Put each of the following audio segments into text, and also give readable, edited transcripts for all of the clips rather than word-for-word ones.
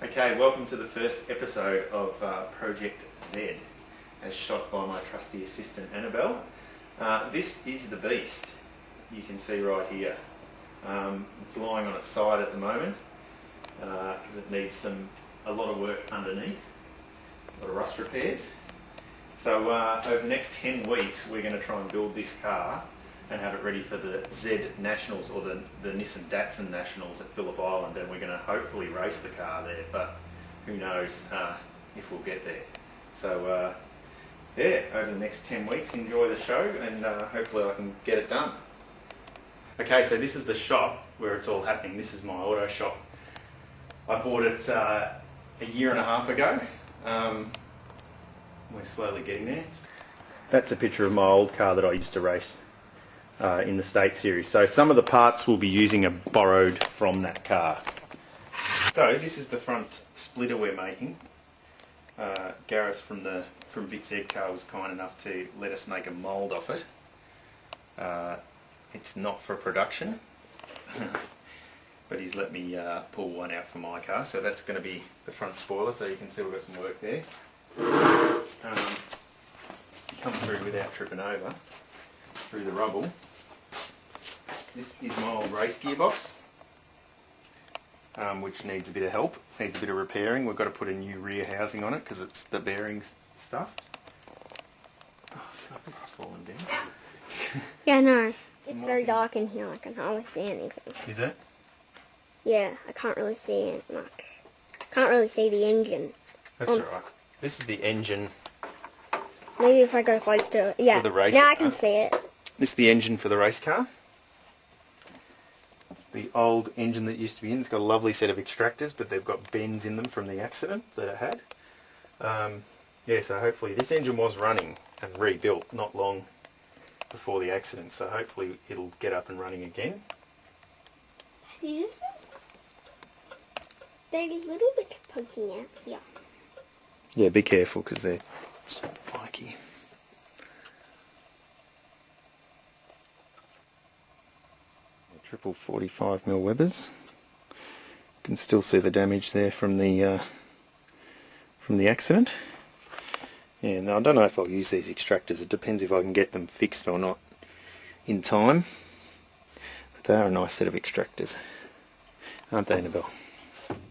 Okay, welcome to the first episode of Project Z, as shot by my trusty assistant Annabelle. This is the beast, you can see right here. It's lying on its side at the moment because it needs a lot of work underneath, a lot of rust repairs. So over the next 10 weeks we're going to try and build this car and have it ready for the Z Nationals, or the Nissan Datsun Nationals at Phillip Island, and we're going to hopefully race the car there, but who knows if we'll get there. So yeah, over the next 10 weeks enjoy the show, and hopefully I can get it done. Okay, so this is the shop where it's all happening. This is my auto shop. I bought it a year and a half ago. We're slowly getting there. That's a picture of my old car that I used to race in the State Series. So some of the parts we'll be using are borrowed from that car. So this is the front splitter we're making. Gareth from Vic Z Car was kind enough to let us make a mould of it. It's not for production, but he's let me pull one out for my car. So that's going to be the front spoiler, so you can see we've got some work there. Come through without tripping over through the rubble. This is my old race gearbox, which needs a bit of help, needs a bit of repairing. We've got to put a new rear housing on it because it's the bearings stuff. Oh God, this is falling down. Yeah, no. It's very dark in here. I can hardly see anything. Is it? Yeah, I can't really see it much. Can't really see the engine. That's alright. This is the engine. Maybe if I go close to it. Yeah, for the race now I car. can see it. This is the engine for the race car. It's the old engine that used to be in. It's got a lovely set of extractors, but they've got bends in them from the accident that it had. Yeah, so hopefully this engine was running and rebuilt not long before the accident, so hopefully it'll get up and running again. See this? They're a little bit poking out here. Yeah, be careful because they're so spiky. Triple 45mm Webbers. You can still see the damage there from the accident. Yeah, now I don't know if I'll use these extractors. It depends if I can get them fixed or not in time. But they are a nice set of extractors, aren't they, Annabelle?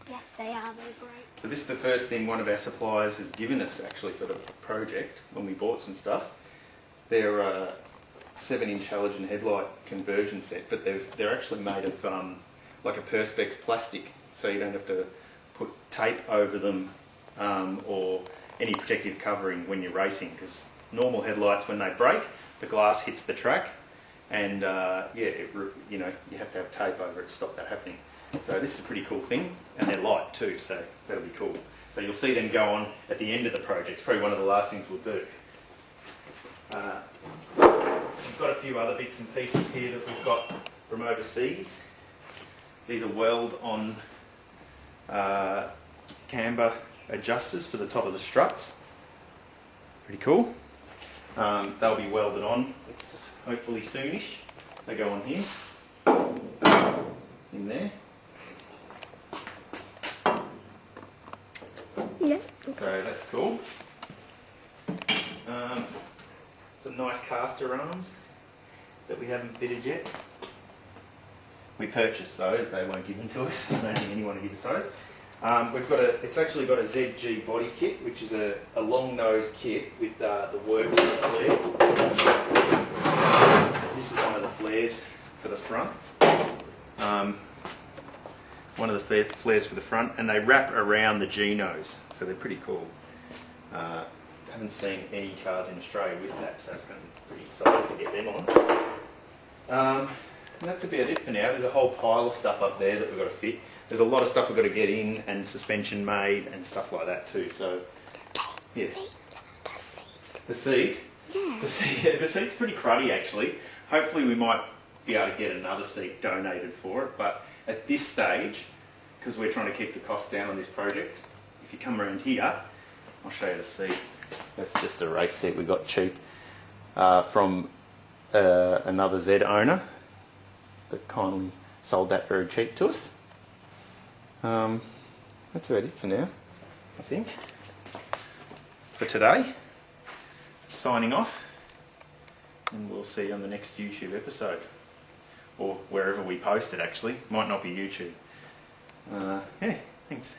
Yes, they are. They're great. So this is the first thing one of our suppliers has given us actually for the project when we bought some stuff. They're a 7-inch halogen headlight conversion set, but they're actually made of like a perspex plastic, so you don't have to put tape over them or any protective covering when you're racing, because normal headlights, when they break, the glass hits the track, and yeah, you know, you have to have tape over it to stop that happening. So this is a pretty cool thing, and they're light too, so that'll be cool. So you'll see them go on at the end of the project. It's probably one of the last things we'll do. We've got a few other bits and pieces here that we've got from overseas. These are weld-on camber adjusters for the top of the struts. Pretty cool. They'll be welded on. It's hopefully soonish. They go on here, in there. Yeah. So that's cool. Some nice caster arms that we haven't fitted yet. We purchased those, they weren't given to us. I don't think anyone will give us those. It's actually got a ZG body kit, which is a long nose kit with the works flares. This is one of the flares for the front. One of the flares for the front, and they wrap around the G-nose, so they're pretty cool. Haven't seen any cars in Australia with that, so it's going to be pretty exciting to get them on. And that's about it for now. There's a whole pile of stuff up there that we've got to fit. There's a lot of stuff we've got to get in, and suspension made and stuff like that too. So yeah. The seat? Yeah. The seat's pretty cruddy actually. Hopefully we might be able to get another seat donated for it, but at this stage, because we're trying to keep the costs down on this project, if you come around here, I'll show you the seat. That's just a race seat we got cheap from another Z owner that kindly sold that very cheap to us. that's about it for now, I think. For today, signing off, and we'll see you on the next YouTube episode. Or wherever we post it, actually. Might not be YouTube. Yeah, thanks.